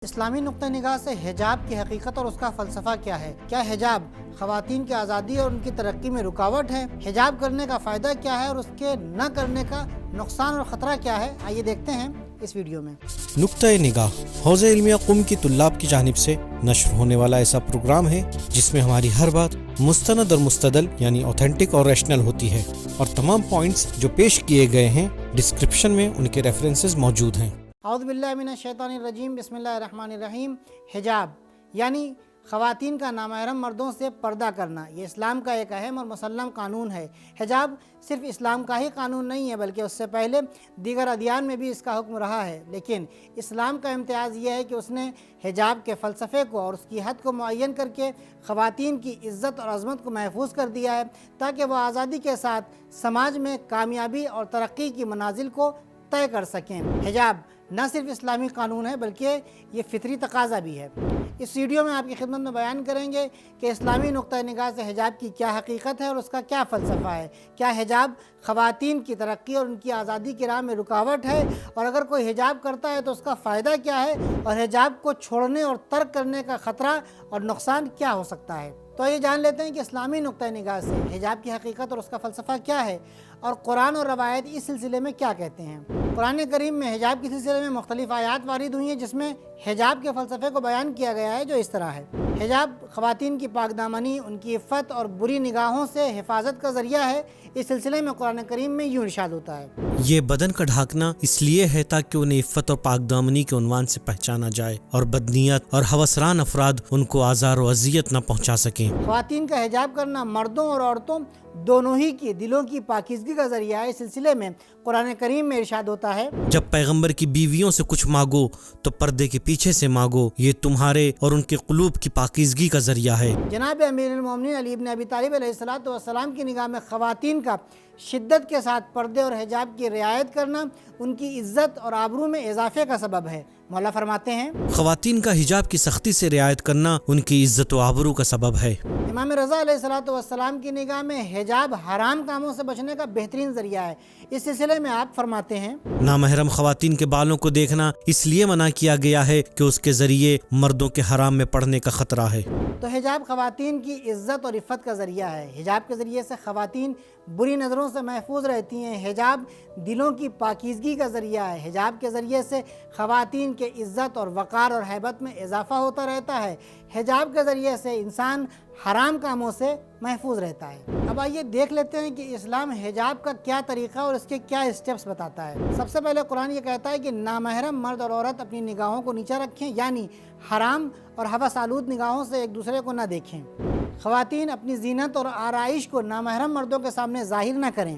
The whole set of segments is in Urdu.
اسلامی نقطہ نگاہ سے حجاب کی حقیقت اور اس کا فلسفہ کیا ہے؟ کیا حجاب خواتین کی آزادی اور ان کی ترقی میں رکاوٹ ہے؟ حجاب کرنے کا فائدہ کیا ہے اور اس کے نہ کرنے کا نقصان اور خطرہ کیا ہے؟ آئیے دیکھتے ہیں اس ویڈیو میں۔ نقطہ نگاہ حوزہ علمیہ قم کی طلاب کی جانب سے نشر ہونے والا ایسا پروگرام ہے جس میں ہماری ہر بات مستند اور مستدل یعنی اوتھینٹک اور ریشنل ہوتی ہے، اور تمام پوائنٹس جو پیش کیے گئے ہیں ڈسکرپشن میں ان کے ریفرنسز موجود ہیں۔ اعوذ باللہ من الشیطان الرجیم، بسم اللہ الرحمن الرحیم۔ حجاب یعنی خواتین کا نامحرم مردوں سے پردہ کرنا، یہ اسلام کا ایک اہم اور مسلم قانون ہے۔ حجاب صرف اسلام کا ہی قانون نہیں ہے بلکہ اس سے پہلے دیگر ادیان میں بھی اس کا حکم رہا ہے، لیکن اسلام کا امتیاز یہ ہے کہ اس نے حجاب کے فلسفے کو اور اس کی حد کو معین کر کے خواتین کی عزت اور عظمت کو محفوظ کر دیا ہے تاکہ وہ آزادی کے ساتھ سماج میں کامیابی اور ترقی کی منازل کو طے کر سکیں۔ حجاب نہ صرف اسلامی قانون ہے بلکہ یہ فطری تقاضا بھی ہے۔ اس ویڈیو میں آپ کی خدمت میں بیان کریں گے کہ اسلامی نقطہ نگاہ سے حجاب کی کیا حقیقت ہے اور اس کا کیا فلسفہ ہے۔ کیا حجاب خواتین کی ترقی اور ان کی آزادی کی راہ میں رکاوٹ ہے، اور اگر کوئی حجاب کرتا ہے تو اس کا فائدہ کیا ہے، اور حجاب کو چھوڑنے اور ترک کرنے کا خطرہ اور نقصان کیا ہو سکتا ہے۔ تو یہ جان لیتے ہیں کہ اسلامی نقطہ نگاہ سے حجاب کی حقیقت اور اس کا فلسفہ کیا ہے، اور قرآن اور روایت اس سلسلے میں کیا کہتے ہیں۔ قرآن کریم میں حجاب کے سلسلے میں مختلف آیات وارد ہوئی ہیں جس میں حجاب کے فلسفے کو بیان کیا گیا ہے جو اس طرح ہے۔ حجاب خواتین کی پاک دامنی، ان کی عفت اور بری نگاہوں سے حفاظت کا ذریعہ ہے۔ اس سلسلے میں قرآن کریم میں یوں ارشاد ہوتا ہے، یہ بدن کا ڈھانکنا اس لیے ہے تاکہ انہیں عفت اور پاک دامنی کے عنوان سے پہچانا جائے اور بدنیت اور ہوسران افراد ان کو آزار و اذیت نہ پہنچا سکیں۔ خواتین کا حجاب کرنا مردوں اور عورتوں دونوں ہی کی دلوں کی پاکیزگی کا ذریعہ ہے۔ اس سلسلے میں قرآن کریم میں ارشاد ہوتا ہے، جب پیغمبر کی بیویوں سے کچھ مانگو تو پردے کے پیچھے سے مانگو، یہ تمہارے اور ان کے قلوب کی پاکیزگی کا ذریعہ ہے۔ جناب امیر المومنین علی بن ابی طالب علیہ السلام کی نگاہ میں خواتین کا شدت کے ساتھ پردے اور حجاب کی رعایت کرنا ان کی عزت اور آبرو میں اضافے کا سبب ہے۔ مولا فرماتے ہیں، خواتین کا حجاب کی سختی سے رعایت کرنا ان کی عزت و آبرو کا سبب ہے۔ امام رضا علیہ السلام کی نگاہ میں حجاب حرام کاموں سے بچنے کا بہترین ذریعہ ہے۔ اس سلسلے میں آپ فرماتے ہیں، نامحرم خواتین کے بالوں کو دیکھنا اس لیے منع کیا گیا ہے کہ اس کے ذریعے مردوں کے حرام میں پڑنے کا خطرہ ہے۔ تو حجاب خواتین کی عزت اور عفت کا ذریعہ ہے۔ حجاب کے ذریعے سے خواتین بری نظروں سے محفوظ رہتی ہیں۔ حجاب دلوں کی پاکیزگی کا ذریعہ ہے۔ حجاب کے ذریعے سے خواتین کے عزت اور وقار اور ہیبت میں اضافہ ہوتا رہتا ہے۔ حجاب کے ذریعے سے انسان حرام کاموں سے محفوظ رہتا ہے۔ اب آئیے دیکھ لیتے ہیں کہ اسلام حجاب کا کیا طریقہ اور اس کے کیا اسٹیپس بتاتا ہے۔ سب سے پہلے قرآن یہ کہتا ہے کہ نامحرم مرد اور عورت اپنی نگاہوں کو نیچا رکھیں، یعنی حرام اور ہوس آلود نگاہوں سے ایک دوسرے کو نہ دیکھیں۔ خواتین اپنی زینت اور آرائش کو نامحرم مردوں کے سامنے ظاہر نہ کریں۔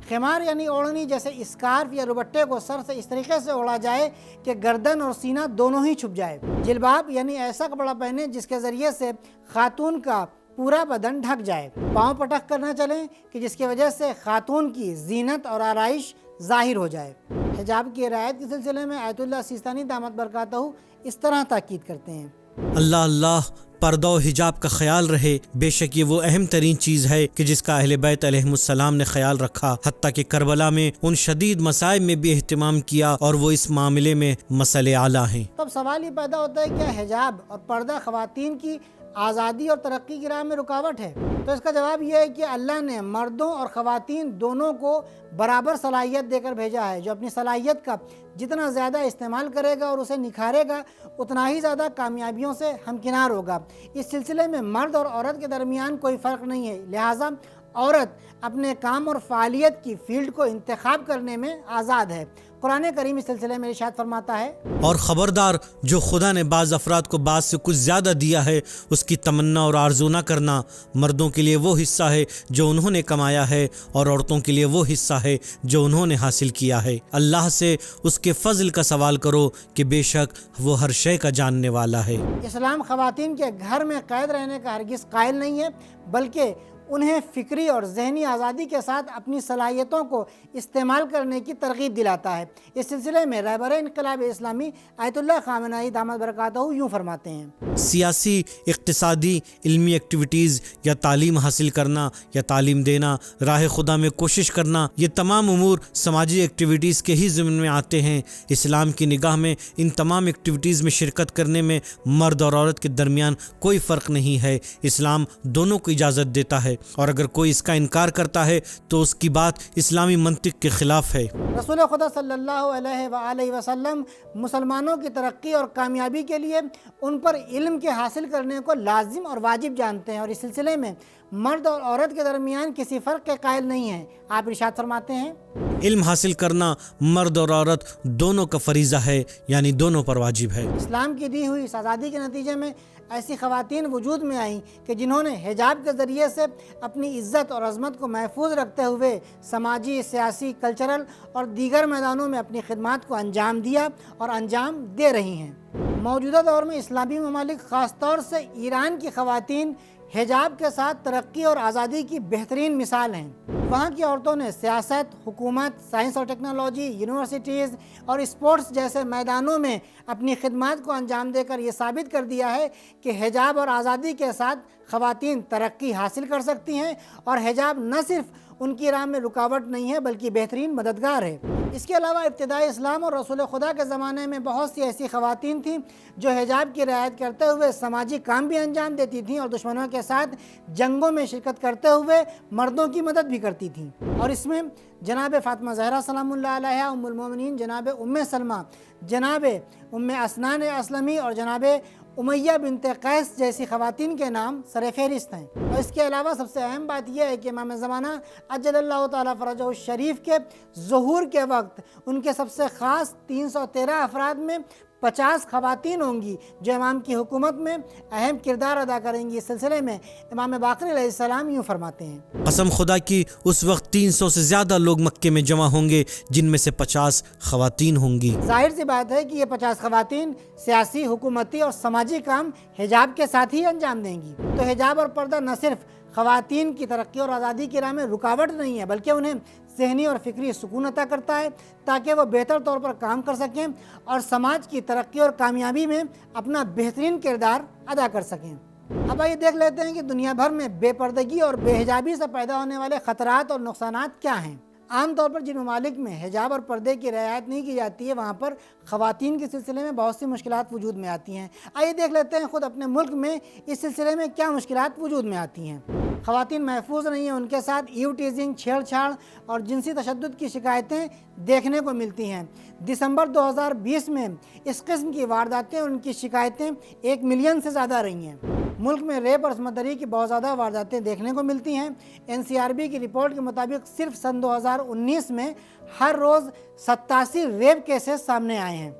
خمار یعنی اوڑھنی جیسے اسکارف یا دوپٹے کو سر سے اس طریقے سے اوڑھا جائے کہ گردن اور سینہ دونوں ہی چھپ جائے۔ جلباب یعنی ایسا کپڑا پہنے جس کے ذریعے سے خاتون کا پورا بدن ڈھک جائے۔ پاؤں پٹک کر نہ چلیں کہ جس کی وجہ سے خاتون کی زینت اور آرائش ظاہر ہو جائے۔ حجاب کی رعایت کے سلسلے میں آیت اللہ سیستانی دامت برکاتہ اس طرح تاکید کرتے ہیں، اللہ اللہ، پردہ و حجاب کا خیال رہے، بے شک یہ وہ اہم ترین چیز ہے کہ جس کا اہل بیت علیہ السلام نے خیال رکھا، حتیٰ کہ کربلا میں ان شدید مصائب میں بھی اہتمام کیا، اور وہ اس معاملے میں مسئلے اعلیٰ ہیں۔ تب سوال یہ پیدا ہوتا ہے کہ کیا حجاب اور پردہ خواتین کی آزادی اور ترقی کی راہ میں رکاوٹ ہے؟ تو اس کا جواب یہ ہے کہ اللہ نے مردوں اور خواتین دونوں کو برابر صلاحیت دے کر بھیجا ہے۔ جو اپنی صلاحیت کا جتنا زیادہ استعمال کرے گا اور اسے نکھارے گا اتنا ہی زیادہ کامیابیوں سے ہمکنار ہوگا۔ اس سلسلے میں مرد اور عورت کے درمیان کوئی فرق نہیں ہے، لہٰذا عورت اپنے کام اور فعالیت کی فیلڈ کو انتخاب کرنے میں آزاد ہے۔ قرآن کریم اس سلسلے میں ارشاد فرماتا ہے، اور خبردار، جو خدا نے بعض افراد کو بعض سے کچھ زیادہ دیا ہے اس کی تمنا اور آرزو نہ کرنا۔ مردوں کے لیے وہ حصہ ہے جو انہوں نے کمایا ہے، اور عورتوں کے لیے وہ حصہ ہے جو انہوں نے حاصل کیا ہے۔ اللہ سے اس کے فضل کا سوال کرو کہ بے شک وہ ہر شے کا جاننے والا ہے۔ اسلام خواتین کے گھر میں قید رہنے کا ہرگز قائل نہیں ہے، بلکہ انہیں فکری اور ذہنی آزادی کے ساتھ اپنی صلاحیتوں کو استعمال کرنے کی ترغیب دلاتا ہے۔ اس سلسلے میں رہبر انقلاب اسلامی آیت اللہ خامنہ دامت برکاتہ یوں فرماتے ہیں: سیاسی، اقتصادی، علمی ایکٹیویٹیز یا تعلیم حاصل کرنا یا تعلیم دینا، راہ خدا میں کوشش کرنا، یہ تمام امور سماجی ایکٹیویٹیز کے ہی ضمن میں آتے ہیں۔ اسلام کی نگاہ میں ان تمام ایکٹیویٹیز میں شرکت کرنے میں مرد اور عورت کے درمیان کوئی فرق نہیں ہے۔ اسلام دونوں کو اجازت دیتا ہے، اور اگر کوئی اس کا انکار کرتا ہے تو اس کی بات اسلامی منطق کے خلاف ہے۔ رسول خدا صلی اللہ علیہ وآلہ وسلم مسلمانوں کی ترقی اور کامیابی کے لیے ان پر علم کے حاصل کرنے کو لازم اور واجب جانتے ہیں، اور اس سلسلے میں مرد اور عورت کے درمیان کسی فرق کے قائل نہیں ہیں۔ آپ ارشاد فرماتے ہیں: علم حاصل کرنا مرد اور عورت دونوں کا فریضہ ہے، یعنی دونوں پر واجب ہے۔ اسلام کی دی ہوئی اس آزادی کے نتیجے میں ایسی خواتین وجود میں آئیں کہ جنہوں نے حجاب کے ذریعے سے اپنی عزت اور عظمت کو محفوظ رکھتے ہوئے سماجی، سیاسی، کلچرل اور دیگر میدانوں میں اپنی خدمات کو انجام دیا اور انجام دے رہی ہیں۔ موجودہ دور میں اسلامی ممالک، خاص طور سے ایران کی خواتین حجاب کے ساتھ ترقی اور آزادی کی بہترین مثال ہیں۔ وہاں کی عورتوں نے سیاست، حکومت، سائنس اور ٹیکنالوجی، یونیورسٹیز اور اسپورٹس جیسے میدانوں میں اپنی خدمات کو انجام دے کر یہ ثابت کر دیا ہے کہ حجاب اور آزادی کے ساتھ خواتین ترقی حاصل کر سکتی ہیں، اور حجاب نہ صرف ان کی راہ میں رکاوٹ نہیں ہے بلکہ بہترین مددگار ہے۔ اس کے علاوہ ابتدائی اسلام اور رسول خدا کے زمانے میں بہت سی ایسی خواتین تھیں جو حجاب کی رعایت کرتے ہوئے سماجی کام بھی انجام دیتی تھیں اور دشمنوں کے ساتھ جنگوں میں شرکت کرتے ہوئے مردوں کی مدد بھی کرتی تھیں، اور اس میں جناب فاطمہ زہرا سلام اللہ علیہا، ام المومنین جناب ام سلمہ، جناب ام اسنان اسلمی اور جناب امیہ بنت قیس جیسی خواتین کے نام سر فہرست ہیں۔ اور اس کے علاوہ سب سے اہم بات یہ ہے کہ امام زمانہ عجل اللہ تعالیٰ فرجہ الشریف کے ظہور کے وقت ان کے سب سے خاص 313 افراد میں 50 خواتین ہوں گی جو امام کی حکومت میں اہم کردار ادا کریں گی۔ اس سلسلے میں امام باقر علیہ السلام یوں فرماتے ہیں: قسم خدا کی اس وقت 300 سے زیادہ لوگ مکے میں جمع ہوں گے جن میں سے 50 خواتین ہوں گی۔ ظاہر سی بات ہے کہ یہ 50 خواتین سیاسی، حکومتی اور سماجی کام حجاب کے ساتھ ہی انجام دیں گی۔ تو حجاب اور پردہ نہ صرف خواتین کی ترقی اور آزادی کی راہ میں رکاوٹ نہیں ہے بلکہ انہیں ذہنی اور فکری سکون عطا کرتا ہے تاکہ وہ بہتر طور پر کام کر سکیں اور سماج کی ترقی اور کامیابی میں اپنا بہترین کردار ادا کر سکیں۔ اب آئیے دیکھ لیتے ہیں کہ دنیا بھر میں بے پردگی اور بے حجابی سے پیدا ہونے والے خطرات اور نقصانات کیا ہیں۔ عام طور پر جن ممالک میں حجاب اور پردے کی رعایت نہیں کی جاتی ہے وہاں پر خواتین کے سلسلے میں بہت سی مشکلات وجود میں آتی ہیں۔ آئیے دیکھ لیتے ہیں خود اپنے ملک میں اس سلسلے میں کیا مشکلات وجود میں آتی ہیں۔ خواتین محفوظ نہیں ہیں، ان کے ساتھ ایو ٹیزنگ، چھیڑ چھاڑ اور جنسی تشدد کی شکایتیں دیکھنے کو ملتی ہیں۔ دسمبر 2020 میں اس قسم کی وارداتیں اور ان کی شکایتیں 1 ملین سے زیادہ رہی ہیں۔ ملک میں ریپ اور عصمت دری کی بہت زیادہ وارداتیں دیکھنے کو ملتی ہیں۔ NCRB کی رپورٹ کے مطابق صرف سن 2019 میں ہر روز 87 ریپ کیسز سامنے آئے ہیں۔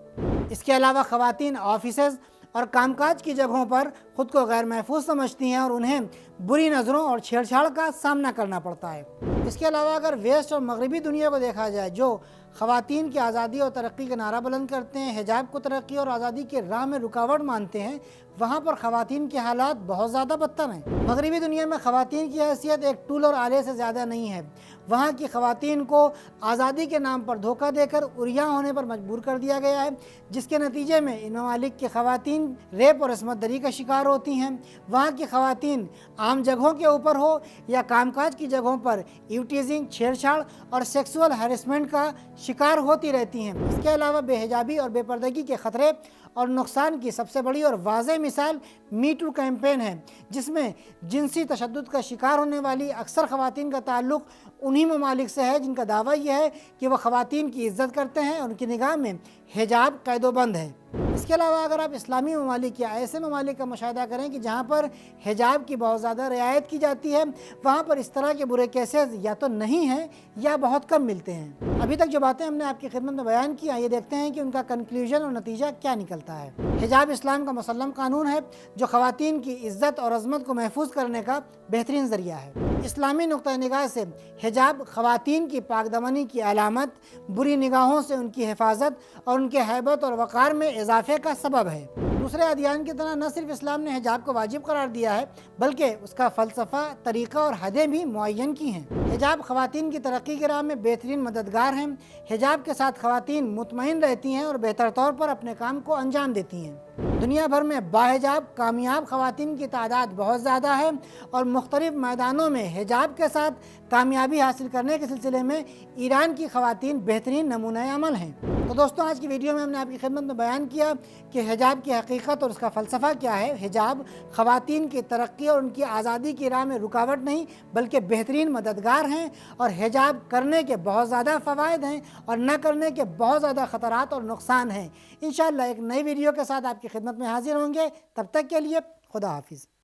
اس کے علاوہ خواتین آفیسز اور کام کاج کی جگہوں پر خود کو غیر محفوظ سمجھتی ہیں اور انہیں بری نظروں اور چھیڑ چھاڑ کا سامنا کرنا پڑتا ہے۔ اس کے علاوہ اگر ویسٹ اور مغربی دنیا کو دیکھا جائے جو خواتین کی آزادی اور ترقی کا نعرہ بلند کرتے ہیں، حجاب کو ترقی اور آزادی کے راہ میں رکاوٹ مانتے ہیں، وہاں پر خواتین کے حالات بہت زیادہ بدتر ہیں۔ مغربی دنیا میں خواتین کی حیثیت ایک ٹول اور آلے سے زیادہ نہیں ہے۔ وہاں کی خواتین کو آزادی کے نام پر دھوکہ دے کر عریاں ہونے پر مجبور کر دیا گیا ہے، جس کے نتیجے میں ان ممالک کی خواتین ریپ اور عصمت دری کا شکار ہوتی ہیں۔ وہاں کی خواتین عام جگہوں کے اوپر ہو یا کام کاج کی جگہوں پر ایو ٹیزنگ، چھیڑ چھاڑ اور سیکسول ہیرسمنٹ کا شکار ہوتی رہتی ہیں۔ اس کے علاوہ بے حجابی اور بے پردگی کے خطرے اور نقصان کی سب سے بڑی اور واضح مثال می ٹو کیمپین ہے، جس میں جنسی تشدد کا شکار ہونے والی اکثر خواتین کا تعلق انہی ممالک سے ہے جن کا دعویٰ یہ ہے کہ وہ خواتین کی عزت کرتے ہیں اور ان کی نگاہ میں حجاب قید و بند ہے۔ اس کے علاوہ اگر آپ اسلامی ممالک یا ایسے ممالک کا مشاہدہ کریں کہ جہاں پر حجاب کی بہت زیادہ رعایت کی جاتی ہے، وہاں پر اس طرح کے برے کیسز یا تو نہیں ہیں یا بہت کم ملتے ہیں۔ ابھی تک جو باتیں ہم نے آپ کی خدمت میں بیان کی، یہ دیکھتے ہیں کہ ان کا کنکلیوژن اور نتیجہ کیا نکلتا ہے۔ حجاب اسلام کا مسلم قانون ہے جو خواتین کی عزت اور عظمت کو محفوظ کرنے کا بہترین ذریعہ ہے۔ اسلامی نقطہ نگاہ سے حجاب خواتین کی پاک دامنی کی علامت، بری نگاہوں سے ان کی حفاظت اور اور ان کے ہیبت اور وقار میں اضافے کا سبب ہے۔ دوسرے ادیان کی طرح نہ صرف اسلام نے حجاب کو واجب قرار دیا ہے بلکہ اس کا فلسفہ، طریقہ اور حدیں بھی معین کی ہیں۔ حجاب خواتین کی ترقی کی راہ میں بہترین مددگار ہیں۔ حجاب کے ساتھ خواتین مطمئن رہتی ہیں اور بہتر طور پر اپنے کام کو انجام دیتی ہیں۔ دنیا بھر میں باحجاب کامیاب خواتین کی تعداد بہت زیادہ ہے اور مختلف میدانوں میں حجاب کے ساتھ کامیابی حاصل کرنے کے سلسلے میں ایران کی خواتین بہترین نمونہ عمل ہیں۔ تو دوستوں، آج کی ویڈیو میں ہم نے آپ کی خدمت میں بیان کیا کہ حجاب کی حقیقت اور اس کا فلسفہ کیا ہے۔ حجاب خواتین کی ترقی اور ان کی آزادی کی راہ میں رکاوٹ نہیں بلکہ بہترین مددگار ہیں، اور حجاب کرنے کے بہت زیادہ فوائد ہیں اور نہ کرنے کے بہت زیادہ خطرات اور نقصان ہیں۔ انشاءاللہ ایک نئی ویڈیو کے ساتھ آپ کی خدمت میں حاضر ہوں گے۔ تب تک کے لیے خدا حافظ۔